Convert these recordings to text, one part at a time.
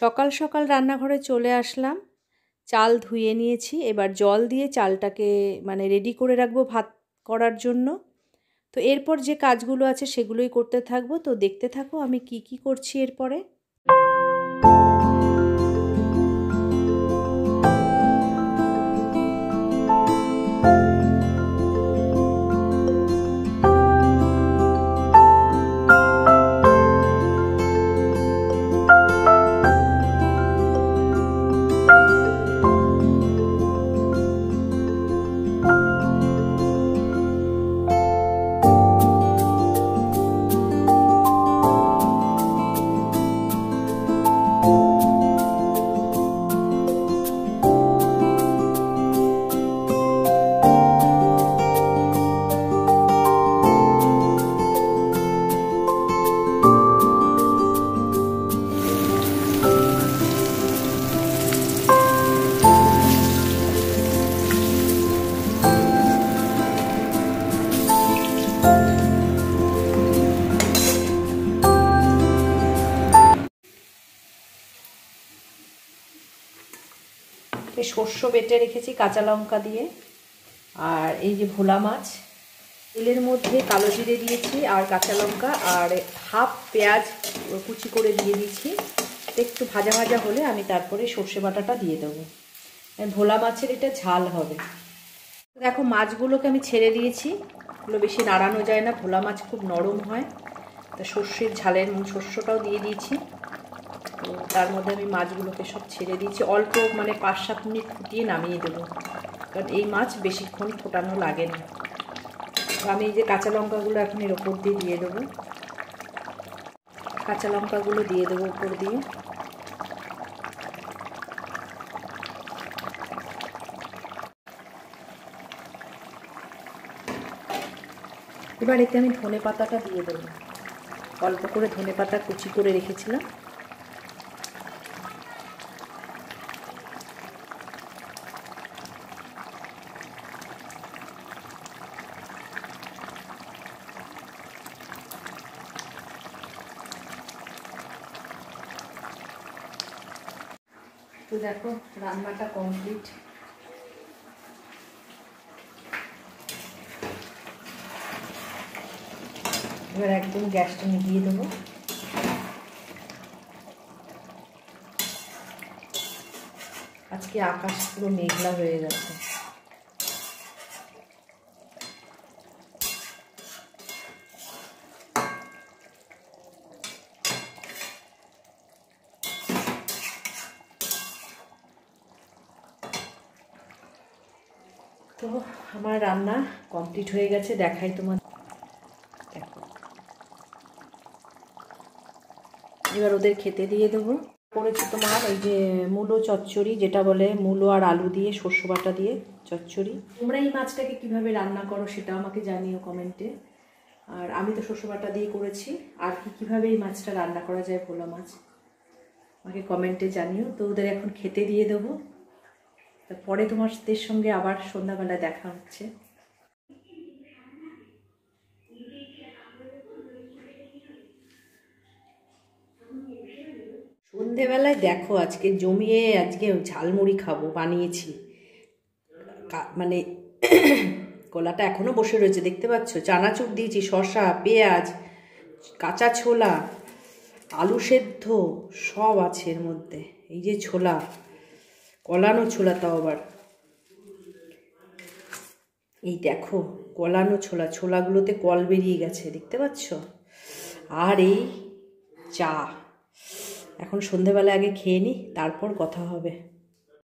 সকাল সকাল রান্নাঘরে চলে আসলাম। চাল ধুয়ে নিয়েছি, এবার জল দিয়ে চালটাকে রেডি করে রাখবো ভাত করার জন্য। তো এরপর যে কাজগুলো আছে সেগুলোই করতে থাকবো। তো দেখতে থাকো আমি কি কি করছি এরপরে। সর্ষ বেটে রেখেছি কাঁচা লঙ্কা দিয়ে, আর এই যে ভোলা মাছ, তেলের মধ্যে কালো জিরে দিয়েছি আর কাঁচা লঙ্কা আর হাফ পেঁয়াজ কুচি করে দিয়ে দিয়েছি। একটু ভাজা ভাজা হলে আমি তারপরে সর্ষে বাটাটা দিয়ে দেবো। ভোলা মাছের এটা ঝাল হবে। দেখো মাছগুলোকে আমি ছেড়ে দিয়েছি, এগুলো বেশি নাড়ানো যায় না, ভোলা মাছ খুব নরম হয়। তা সর্ষের ঝালের শস্যটাও দিয়ে দিয়েছি। তো তার মধ্যে আমি মাছগুলোকে সব ছেড়ে দিয়েছি, অল্প 5-7 মিনিট ফুটিয়ে নামিয়ে দেবো, কারণ এই মাছ বেশিক্ষণ ফোটানো লাগে না। তো আমি এই যে কাঁচা লঙ্কাগুলো এখন এর ওপর দিয়ে দেবো, কাঁচা লঙ্কাগুলো দিয়ে দেবো ওপর দিয়ে। এবার এতে আমি ধনে পাতাটা দিয়ে দেবো, অল্প করে ধনে পাতা কুচি করে রেখেছিলাম। তো দেখো রান্নাটা কমপ্লিট। এবার একদম গ্যাসটা নিভিয়ে দেবো। আজকে আকাশ পুরো মেঘলা হয়ে গেছে। তো আমার রান্না কমপ্লিট হয়ে গেছে, দেখাই তোমার। এবার ওদের খেতে দিয়ে দেবো। করেছি তোমার ওই যে মূলো চচ্চড়ি, যেটা বলে মূলো আর আলু দিয়ে সর্ষ বাটা দিয়ে চচ্চড়ি। তোমরা এই মাছটাকে কিভাবে রান্না করো সেটা আমাকে জানিও কমেন্টে। আর আমি তো সর্ষ বাটা দিয়ে করেছি। আর কিভাবে এই মাছটা রান্না করা যায় ভোলা মাছ আমাকে কমেন্টে জানিও। তো ওদের এখন খেতে দিয়ে দেবো, তারপরে তোমাদের সঙ্গে আবার সন্ধ্যাবেলা দেখা হচ্ছে। সন্ধেবেলায় দেখো আজকে জমিয়ে ঝালমুড়ি খাবো বানিয়েছি। কলাটা এখনো বসে রয়েছে দেখতে পাচ্ছ। চানাচুর দিয়েছি, শসা, পেঁয়াজ, কাঁচা ছোলা, আলু সেদ্ধ সব আছে এর মধ্যে। এই যে ছোলা, কলানো ছোলা, তাও আবার এই দেখো কলানো ছোলা, ছোলাগুলোতে কল বেরিয়ে গেছে দেখতে পাচ্ছ। আর এই চা। এখন সন্ধেবেলা আগে খেয়ে নিই, তারপর কথা হবে।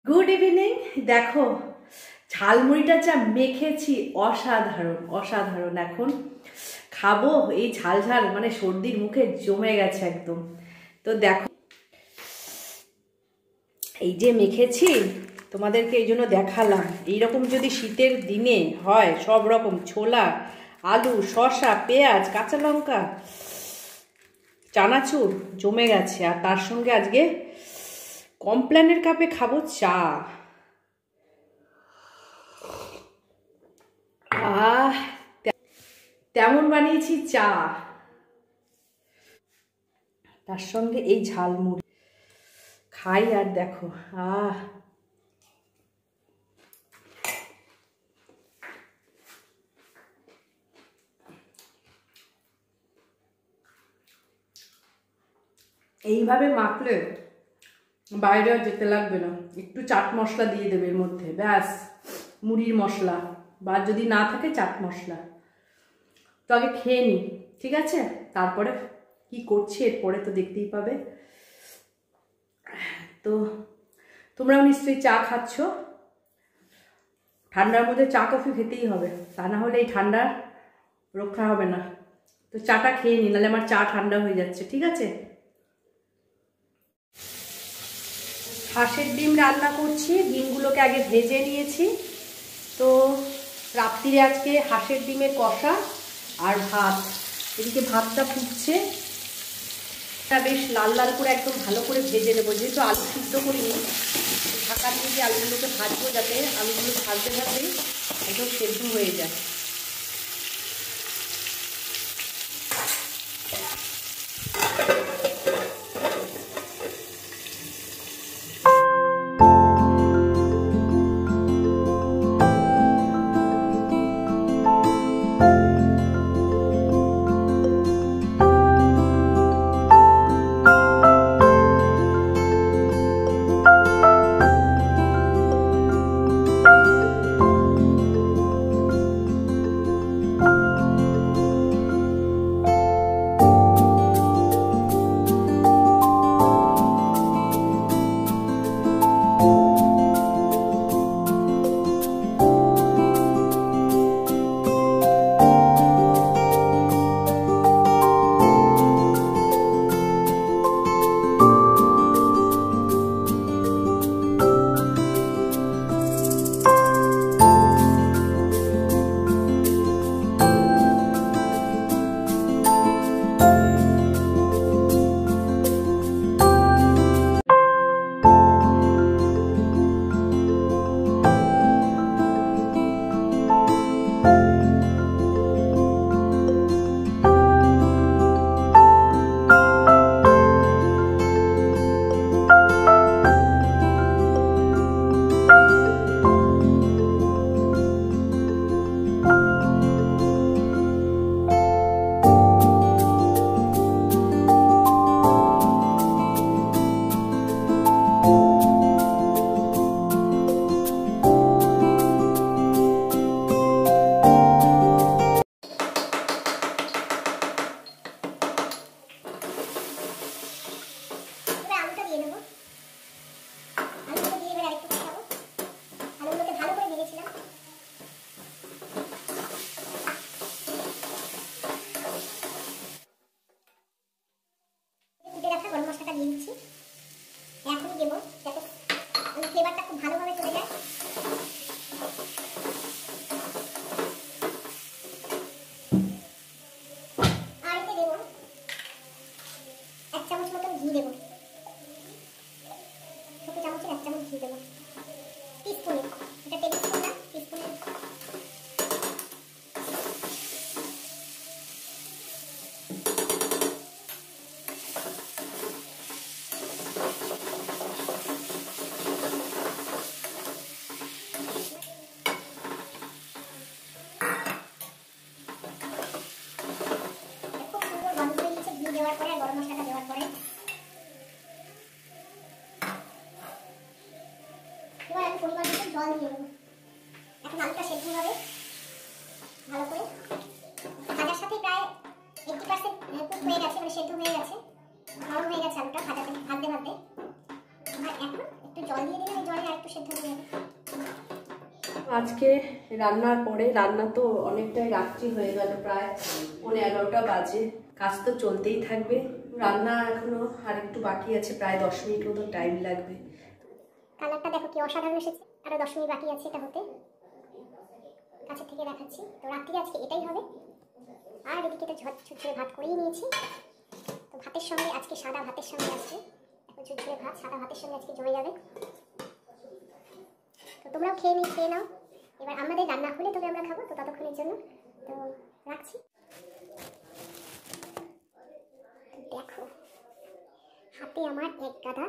Good evening. দেখো ঝালমুড়িটা যা মেখেছি, অসাধারণ অসাধারণ। এখন খাবো এই ঝাল ঝাল, সর্দির মুখে জমে গেছে একদম। তো দেখো এই যে মেখেছি, তোমাদেরকে এই জন্য দেখালাম। এইরকম যদি শীতের দিনে হয়, সব রকম ছোলা, আলু, শসা, পেঁয়াজ, কাঁচা লঙ্কা, চানাচুর জমে গেছে। আর তার সঙ্গে আজকে কমপ্ল্যানের কাপে খাবো চা। তেমন বানিয়েছি চা, তার সঙ্গে এই ঝালমুড়ি। খাই আর দেখো এইভাবে মাখলে বাইরে আর যেতে লাগবে না। একটু চাট মশলা দিয়ে দেবে এর মধ্যে, ব্যাস, মুড়ির মশলা বা যদি না থাকে চাট মশলা। তো আগে খেয়ে নিই, ঠিক আছে? তারপরে কি করছি এরপরে তো দেখতেই পাবে। তো তোমরাও নিশ্চয়ই চা খাচ্ছ। ঠান্ডার মধ্যে চা কফি খেতেই হবে, তা না হলে এই ঠান্ডা রক্ষা হবে না। তো চাটা খেয়ে নিই, নাহলে আমার চা ঠান্ডা হয়ে যাচ্ছে, ঠিক আছে? হাঁসের ডিম রান্না করছি, ডিমগুলোকে আগে ভেজে নিয়েছি। তো রাত্রিরে আজকে হাঁসের ডিমের কষা আর ভাত। এদিকে ভাতটা ফুটছে, বেশ লাল লাল করে একদম ভালো করে ভেজে নেবো। যেহেতু আলু সিদ্ধ করিনি, ঢাকা দিয়ে যে আলুগুলোকে ভাজবো যাতে আলুগুলো ভাজতে ভাজতেই একদম সেদ্ধ হয়ে যায়। ফ্লেভারটা খুব ভালোভাবে চলে যায়। আর এতে দেবো 1 চামচ মতো ঘি দেবো, ছোট চামচের 1 চামচ ঘি দেবো, টিস্পুনে, এটা টেবিল স্পুন না, টিস্পুনে। দেওয়ার পরে গরম মশলাটা দেওয়ার পরে এবার আমি পরিমাণ মতো জল দিয়ে দেবো। এখন আলুটা সেদ্ধ হবে ভালো করে, ভাজার সাথে প্রায় 80% কুক হয়ে গেছে, মানে সেদ্ধ হয়ে গেছে, নরম হয়ে গেছে আলুটা ভাজতে ভাজতে। আর এখন একটু জল দিয়ে দিলে জলে আর একটু সেদ্ধ হয়ে যাবে। আজকে রান্নার পরে, রান্না তো অনেকটাই রাত্রি হয়ে গেল, প্রায় 11টা বাজে, কাজ তো চলতেই থাকবে। রান্না এখনো আর একটু বাকি আছে, প্রায় 10 মিনিট মতো টাইম লাগবে। কালারটা দেখো কি অসাধারণ এসেছে, আরো 10 মিনিট বাকি আছে এটা হতে, কাছে থেকে দেখাচ্ছি। তো রাত্রি আজকে এটাই হবে। আর এদিকে তো ঝুরঝুরে ভাত করেই নিয়েছি, তো ভাতের সঙ্গে আজকে সাদা ভাতের সঙ্গে আসছে, এখন ঝুরঝুরে ভাত সাদা ভাতের সঙ্গে আজকে জমে যাবে। তো তোমরাও খেয়ে নাও। এবার আমাদের রান্না হলে তবে আমরা খাবো, তো ততক্ষণের জন্য তো রাখছি। দেখো হাতে আমার 1 গাদা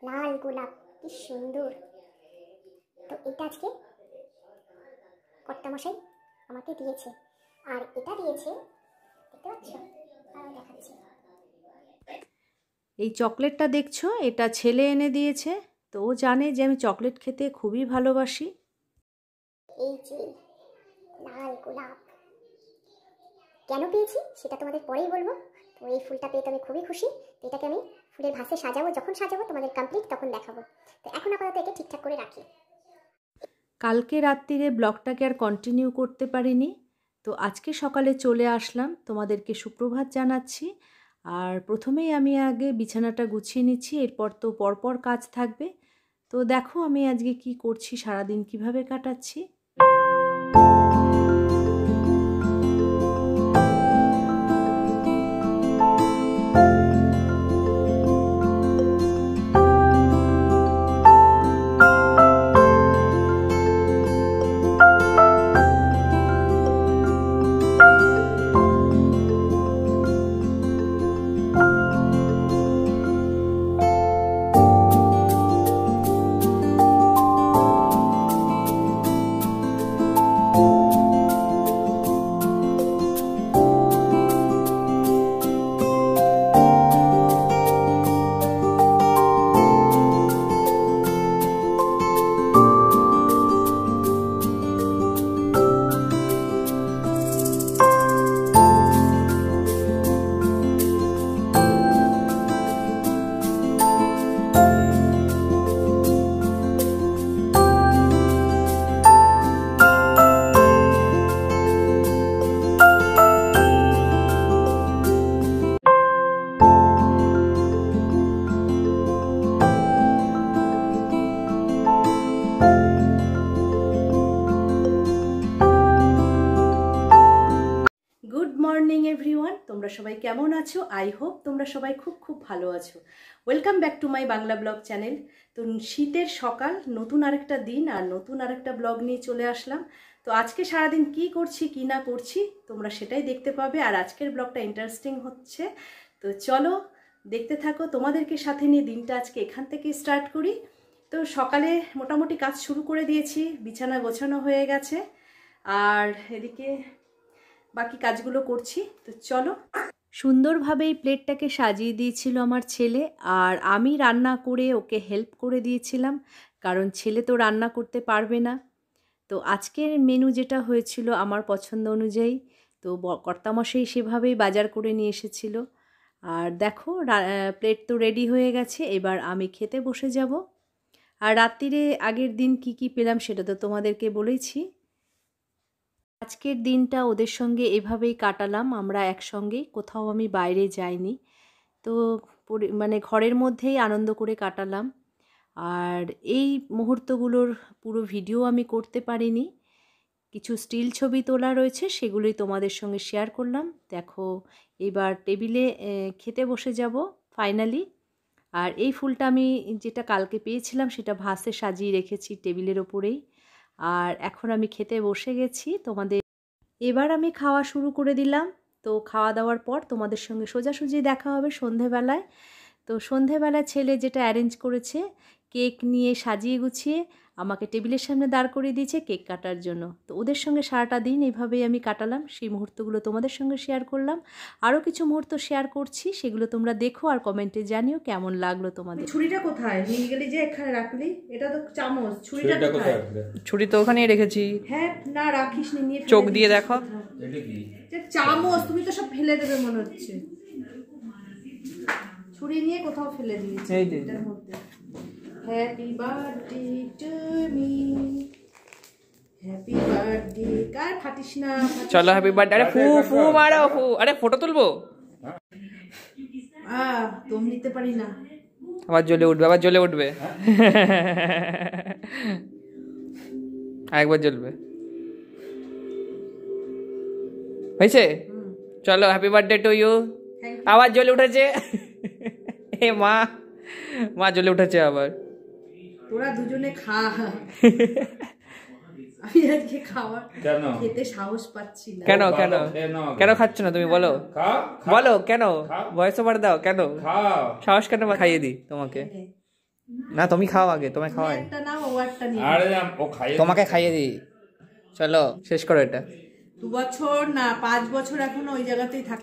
লাল গোলাপ, কি সুন্দর। তো এটা আজকে কর্তামশাই আমাকে দিয়েছে, আর এটা দিয়েছে, দেখতে পাচ্ছ, আরও দেখাচ্ছি। এই চকলেটটা দেখছো, এটা ছেলে এনে দিয়েছে। তো ও জানে যে আমি চকলেট খেতে খুবই ভালোবাসি। এই যে লাল গোলাপ কেন পেয়েছি সেটা তোমাদের পরেই বলবো। তো এই ফুলটা পেয়ে তো আমি খুবই খুশি। তো এটাকে আমি ফুলের ভাসে সাজাবো, যখন সাজাবো তোমাদের কমপ্লিট তখন দেখাবো। তো এখন আপাতত একে ঠিকঠাক করে রাখি। কালকে রাত্রিরে ব্লগটাকে আর কন্টিনিউ করতে পারিনি, তো আজকে সকালে চলে আসলাম, তোমাদেরকে সুপ্রভাত জানাচ্ছি। আর প্রথমেই আমি আগে বিছানাটা গুছিয়ে নিচ্ছি, এরপর তো পরপর কাজ থাকবে। তো দেখো আমি আজকে কি করছি, সারাদিন কিভাবে কাটাচ্ছি। গুড মর্নিং এভরিওয়ান, তোমরা সবাই কেমন আছো? আই হোপ তোমরা সবাই খুব খুব ভালো আছো। Welcome back to my Bangla blog channel. তো শীতের সকাল, নতুন আরেকটা দিন আর নতুন আরেকটা ব্লগ নিয়ে চলে আসলাম। তো আজকে সারাদিন কি করছি কি না করছি তোমরা সেটাই দেখতে পাবে, আর আজকের ব্লগটা ইন্টারেস্টিং হচ্ছে। তো চলো দেখতে থাকো, তোমাদেরকে সাথে নিয়ে দিনটা আজকে এখান থেকে স্টার্ট করি। তো সকালে মোটামুটি কাজ শুরু করে দিয়েছি, বিছানা গোছানো হয়ে গেছে, আর এদিকে বাকি কাজগুলো করছি। তো চলো। সুন্দরভাবে এই প্লেটটাকে সাজিয়ে দিয়েছিল আমার ছেলে, আর আমি রান্না করে ওকে হেল্প করে দিয়েছিলাম, কারণ ছেলে তো রান্না করতে পারবে না। তো আজকের মেনু যেটা হয়েছিল আমার পছন্দ অনুযায়ী, তো কর্তামশাই সেভাবেই বাজার করে নিয়ে এসেছিল। আর দেখো প্লেট তো রেডি হয়ে গেছে, এবার আমি খেতে বসে যাব। আর রাত্রিরে আগের দিন কি কি পেলাম সেটা তো তোমাদেরকে বলেইছি। আজকের দিনটা ওদের সঙ্গে এভাবেই কাটালাম, আমরা একসঙ্গেই, কোথাও আমি বাইরে যাইনি। তো মানে ঘরের মধ্যেই আনন্দ করে কাটালাম। আর এই মুহূর্তগুলোর পুরো ভিডিও আমি করতে পারিনি, কিছু স্টিল ছবি তোলা রয়েছে, সেগুলোই তোমাদের সঙ্গে শেয়ার করলাম। দেখো এবার টেবিলে খেতে বসে যাব ফাইনালি। আর এই ফুলটা আমি যেটা কালকে পেয়েছিলাম সেটা ভাসে সাজিয়ে রেখেছি টেবিলের ওপরেই। আর এখন আমি খেতে বসে গেছি। এবার আমি খাওয়া শুরু করে দিলাম। তো খাওয়া দাওয়ার পর তোমাদের সঙ্গে সোজাসুজি দেখা হবে সন্ধেবেলায়। তো সন্ধেবেলায় ছেলে যেটা অ্যারেঞ্জ করেছে, কেক নিয়ে সাজিয়ে গুছিয়ে আমাকে টেবিলের সামনে দাঁড় করিয়ে দিয়েছে কেক কাটার জন্য। তো ওদের সঙ্গে সারাটা দিন এইভাবেই আমি কাটালাম, সেই মুহূর্তগুলো তোমাদের সঙ্গে শেয়ার করলাম। আরও কিছু মুহূর্ত শেয়ার করছি, সেগুলো তোমরা দেখো আর কমেন্টে জানিও কেমন লাগলো তোমাদের। ছুরিটা কোথায় নিয়ে গেলি যে এখানে রাখলি? এটা তো চামচ, ছুরিটা কোথায়? ছুরি তো ওখানেই রেখেছি। হ্যাঁ না রাখিস নি, নিয়ে চোখ দিয়ে দেখো। এটা কি? চামচ, তুমি তো সব ফেলে দেবে মনে হচ্ছে। ছুরি নিয়ে কোথাও ফেলে দিয়েছি এটার মধ্যে। Happy birthday to me, happy birthday. কার ফাটিস না, চলো হ্যাপি বার্থডে। আরে ফু ফু মারো ফু। আরে ফটো তুলবো। দম নিতে পারি না। আবার জ্বলে উঠবে, আবার জ্বলে উঠবে। আরেকবার জ্বলবে। হয়েছে? চলো হ্যাপি বার্থডে টু ইউ। আবার জ্বলে উঠেছে। এ মা, মা জ্বলে উঠেছে আবার। তোরা দুজনে খা, আমি আজকে খাওয়া খেতে সাহস পাচ্ছি না। কেন কেন কেন খাচ্ছ না তুমি? বলো বলো কেন, ভয়েস ওভার দাও। কেন সাহস কেন? খাইয়ে দিই তোমাকে। না তুমি খাও আগে, তোমায় খাওয়াই, একটা নাও, ও একটা নিয়ে। আরে ও খাইয়ে তোমাকে খাইয়ে দিই। চলো শেষ করো এটা। 2 বছর না 5 বছর এখনো ওই জায়গাতেই থাকে।